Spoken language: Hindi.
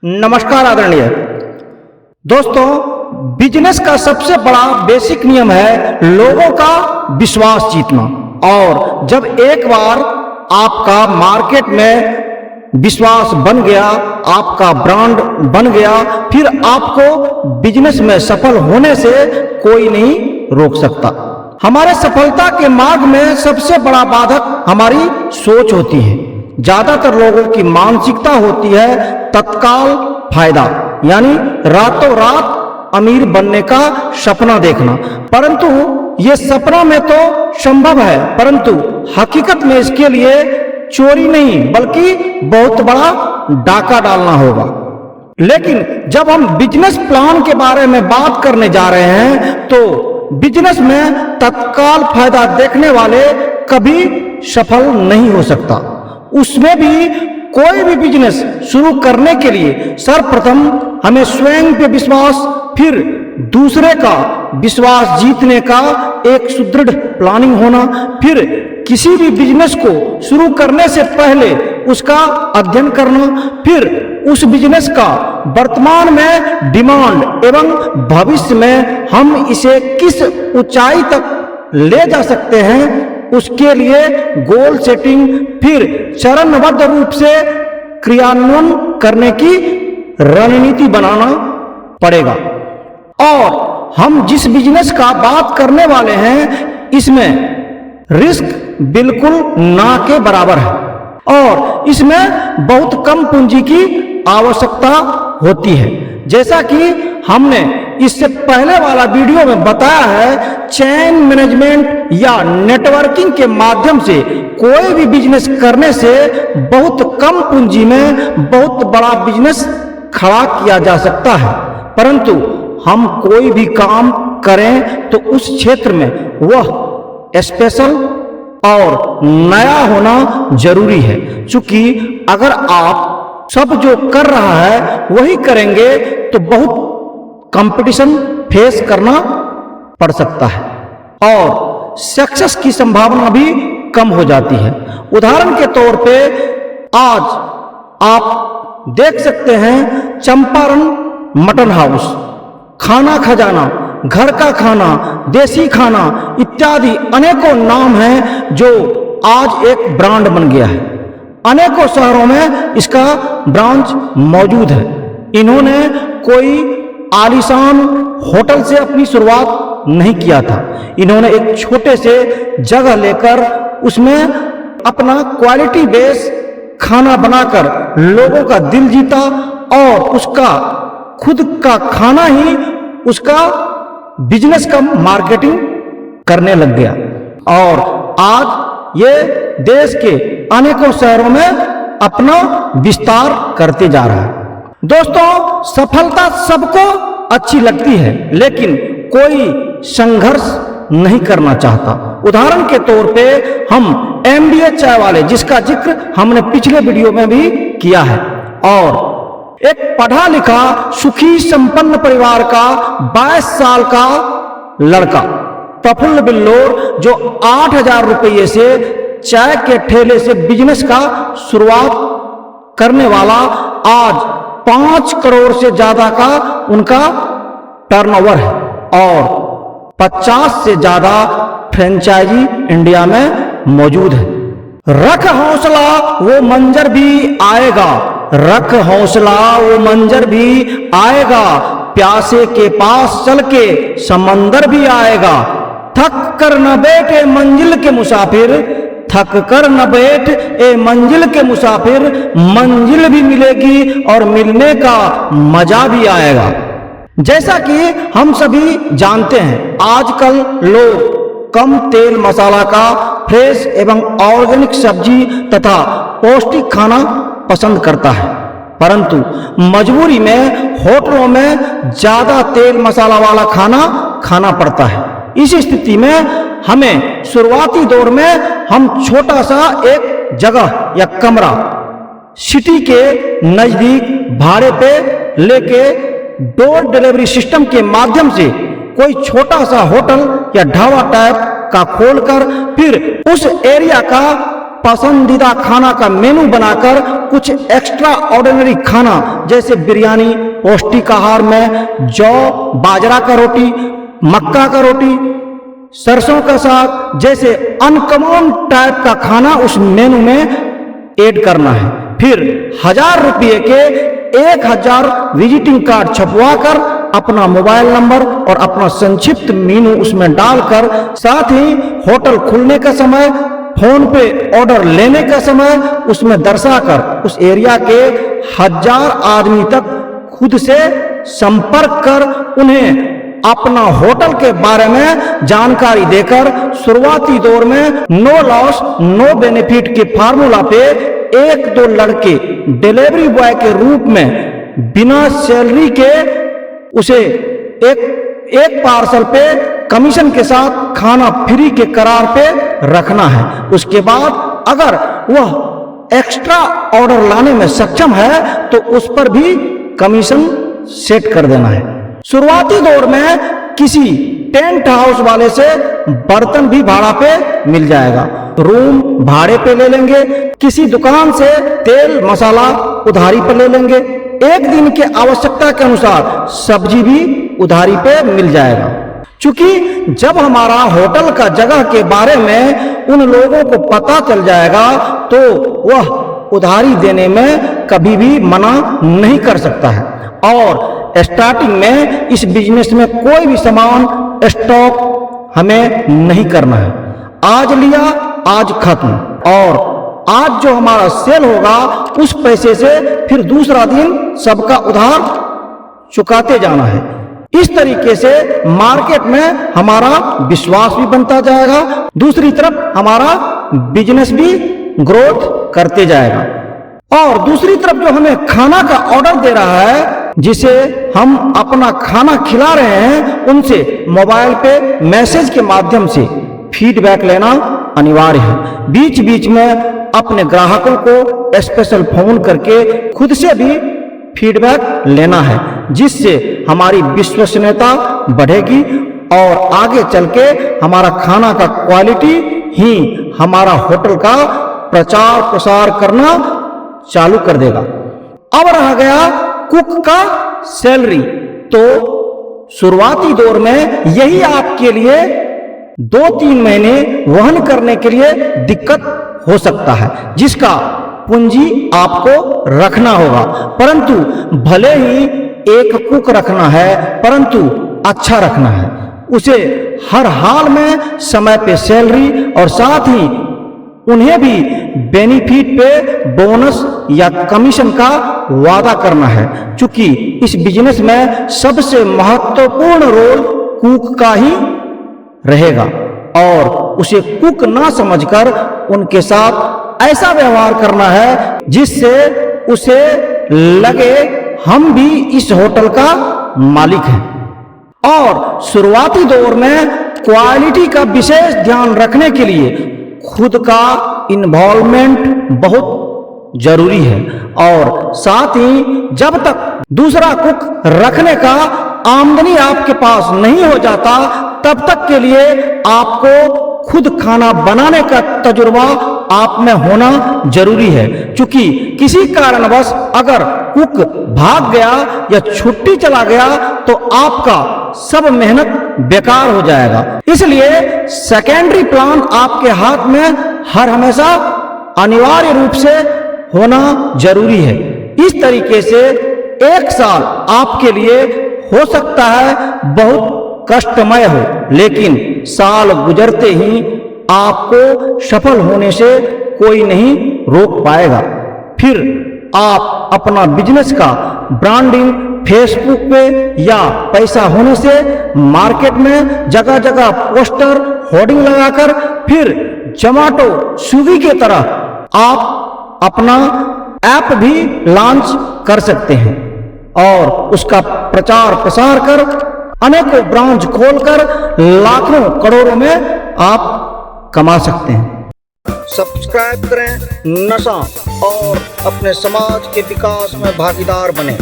नमस्कार आदरणीय दोस्तों, बिजनेस का सबसे बड़ा बेसिक नियम है लोगों का विश्वास जीतना। और जब एक बार आपका मार्केट में विश्वास बन गया, आपका ब्रांड बन गया, फिर आपको बिजनेस में सफल होने से कोई नहीं रोक सकता। हमारे सफलता के मार्ग में सबसे बड़ा बाधक हमारी सोच होती है। ज्यादातर लोगों की मानसिकता होती है तत्काल फायदा, यानी रातों रात अमीर बनने का सपना देखना। परंतु ये सपना में तो संभव है, परंतु हकीकत में इसके लिए चोरी नहीं बल्कि बहुत बड़ा डाका डालना होगा। लेकिन जब हम बिजनेस प्लान के बारे में बात करने जा रहे हैं तो बिजनेस में तत्काल फायदा देखने वाले कभी सफल नहीं हो सकता। उसमें भी कोई भी बिजनेस शुरू करने के लिए सर्वप्रथम हमें स्वयं पे विश्वास, फिर दूसरे का विश्वास जीतने का एक सुदृढ़ प्लानिंग होना, फिर किसी भी बिजनेस को शुरू करने से पहले उसका अध्ययन करना, फिर उस बिजनेस का वर्तमान में डिमांड एवं भविष्य में हम इसे किस ऊंचाई तक ले जा सकते हैं, उसके लिए गोल सेटिंग, फिर चरणबद्ध रूप से क्रियान्वयन करने की रणनीति बनाना पड़ेगा। और हम जिस बिजनेस का बात करने वाले हैं इसमें रिस्क बिल्कुल ना के बराबर है और इसमें बहुत कम पूंजी की आवश्यकता होती है। जैसा कि हमने इससे पहले वाला वीडियो में बताया है, चेन मैनेजमेंट या नेटवर्किंग के माध्यम से कोई भी बिजनेस करने से बहुत कम पूंजी में बहुत बड़ा बिजनेस खड़ा किया जा सकता है। परंतु हम कोई भी काम करें तो उस क्षेत्र में वह स्पेशल और नया होना जरूरी है। क्योंकि अगर आप सब जो कर रहा है वही करेंगे तो बहुत कंपटीशन फेस करना पड़ सकता है और सक्सेस की संभावना भी कम हो जाती है। उदाहरण के तौर पे आज आप देख सकते हैं चंपारण मटन हाउस, खाना खजाना, घर का खाना, देसी खाना इत्यादि अनेकों नाम हैं जो आज एक ब्रांड बन गया है। अनेकों शहरों में इसका ब्रांच मौजूद है। इन्होंने कोई आलीशान होटल से अपनी शुरुआत नहीं किया था। इन्होंने एक छोटे से जगह लेकर उसमें अपना क्वालिटी बेस खाना बनाकर लोगों का दिल जीता और उसका खुद का खाना ही उसका बिजनेस का मार्केटिंग करने लग गया और आज ये देश के अनेकों शहरों में अपना विस्तार करते जा रहा है। दोस्तों, सफलता सबको अच्छी लगती है लेकिन कोई संघर्ष नहीं करना चाहता। उदाहरण के तौर पे हम MBA चाय वाले, जिसका जिक्र हमने पिछले वीडियो में भी किया है, और एक पढ़ा लिखा सुखी संपन्न परिवार का 22 साल का लड़का प्रफुल्ल बिल्लोर जो 8,000 रुपये से चाय के ठेले से बिजनेस का शुरुआत करने वाला आज 5 करोड़ से ज्यादा का उनका टर्नओवर है और 50 से ज्यादा फ्रेंचाइजी इंडिया में मौजूद है। रख हौसला वो मंजर भी आएगा, रख हौसला वो मंजर भी आएगा, प्यासे के पास चल के समंदर भी आएगा। थक कर न बैठे मंजिल के मुसाफिर, थक कर न बैठ ए मंजिल के मुसाफिर, मंजिल भी मिलेगी और मिलने का मजा भी आएगा। जैसा कि हम सभी जानते हैं, आजकल लोग कम तेल मसाला का फ्रेश एवं ऑर्गेनिक सब्जी तथा पौष्टिक खाना पसंद करता है, परंतु मजबूरी में होटलों में ज्यादा तेल मसाला वाला खाना खाना पड़ता है। इस स्थिति में हमें शुरुआती दौर में हम छोटा सा एक जगह या कमरा सिटी के नजदीक भाड़े पे लेके डोर डिलीवरी सिस्टम के माध्यम से कोई छोटा सा होटल या ढाबा टाइप का खोलकर फिर उस एरिया का पसंदीदा खाना का मेनू बनाकर कुछ एक्स्ट्रा ऑर्डिनरी खाना जैसे बिरयानी, पौष्टिक आहार में जौ बाजरा का रोटी, मक्का का रोटी, सरसों का साग जैसे अनकॉमन टाइप का खाना उस मेनू में ऐड करना है। फिर 1000 रुपये के 1000 विजिटिंग कार्ड छपवा कर अपना मोबाइल नंबर और अपना संक्षिप्त मेनू उसमें डालकर, साथ ही होटल खुलने का समय, फोन पे ऑर्डर लेने का समय उसमें दर्शाकर उस एरिया के 1000 आदमी तक खुद से संपर्क कर उन्हें अपना होटल के बारे में जानकारी देकर शुरुआती दौर में नो लॉस नो बेनिफिट के फार्मूला पे 1-2 लड़के डिलीवरी बॉय के रूप में बिना सैलरी के उसे एक पार्सल पे कमीशन के साथ खाना फ्री के करार पे रखना है। उसके बाद अगर वह एक्स्ट्रा ऑर्डर लाने में सक्षम है तो उस पर भी कमीशन सेट कर देना है। शुरुआती दौर में किसी टेंट हाउस वाले से बर्तन भी भाड़ा पे मिल जाएगा, रूम भाड़े पे ले लेंगे, किसी दुकान से तेल मसाला उधारी पर ले लेंगे, एक दिन के आवश्यकता के अनुसार सब्जी भी उधारी पे मिल जाएगा। क्योंकि जब हमारा होटल का जगह के बारे में उन लोगों को पता चल जाएगा तो वह उधारी देने में कभी भी मना नहीं कर सकता है। और स्टार्टिंग में इस बिजनेस में कोई भी सामान स्टॉक हमें नहीं करना है। आज लिया आज खत्म, और आज जो हमारा सेल होगा उस पैसे से फिर दूसरा दिन सबका उधार चुकाते जाना है। इस तरीके से मार्केट में हमारा विश्वास भी बनता जाएगा, दूसरी तरफ हमारा बिजनेस भी ग्रोथ करते जाएगा। और दूसरी तरफ जो हमें खाना का ऑर्डर दे रहा है, जिसे हम अपना खाना खिला रहे हैं, उनसे मोबाइल पे मैसेज के माध्यम से फीडबैक लेना अनिवार्य है। बीच बीच में अपने ग्राहकों को स्पेशल फोन करके खुद से भी फीडबैक लेना है, जिससे हमारी विश्वसनीयता बढ़ेगी और आगे चल के हमारा खाना का क्वालिटी ही हमारा होटल का प्रचार प्रसार करना चालू कर देगा। अब रह गया कुक का सैलरी, तो शुरुआती दौर में यही आपके लिए 2-3 महीने वहन करने के लिए दिक्कत हो सकता है, जिसका पूंजी आपको रखना होगा। परंतु भले ही एक कुक रखना है, परंतु अच्छा रखना है, उसे हर हाल में समय पे सैलरी और साथ ही उन्हें भी बेनिफिट पे बोनस या कमीशन का वादा करना है। क्योंकि इस बिजनेस में सबसे महत्वपूर्ण रोल कुक का ही रहेगा और उसे कुक ना समझकर उनके साथ ऐसा व्यवहार करना है जिससे उसे लगे हम भी इस होटल का मालिक हैं। और शुरुआती दौर में क्वालिटी का विशेष ध्यान रखने के लिए खुद का इन्वॉल्वमेंट बहुत जरूरी है। और साथ ही जब तक दूसरा कुक रखने का आमदनी आपके पास नहीं हो जाता, तब तक के लिए आपको खुद खाना बनाने का तजुर्बा आप में होना जरूरी है। क्योंकि किसी कारणवश अगर कुक भाग गया या छुट्टी चला गया तो आपका सब मेहनत बेकार हो जाएगा। इसलिए सेकेंडरी प्लान आपके हाथ में हर हमेशा अनिवार्य रूप से होना जरूरी है। इस तरीके से 1 साल आपके लिए हो सकता है बहुत कष्टमय हो, लेकिन साल गुजरते ही आपको सफल होने से कोई नहीं रोक पाएगा। फिर आप अपना बिजनेस का ब्रांडिंग फेसबुक पे या पैसा होने से मार्केट में जगह जगह पोस्टर होर्डिंग लगाकर फिर जोमैटो स्विगी के तरह आप अपना ऐप भी लॉन्च कर सकते हैं और उसका प्रचार प्रसार कर अनेकों ब्रांच खोलकर लाखों करोड़ों में आप कमा सकते हैं। सब्सक्राइब करें नशा और अपने समाज के विकास में भागीदार बने।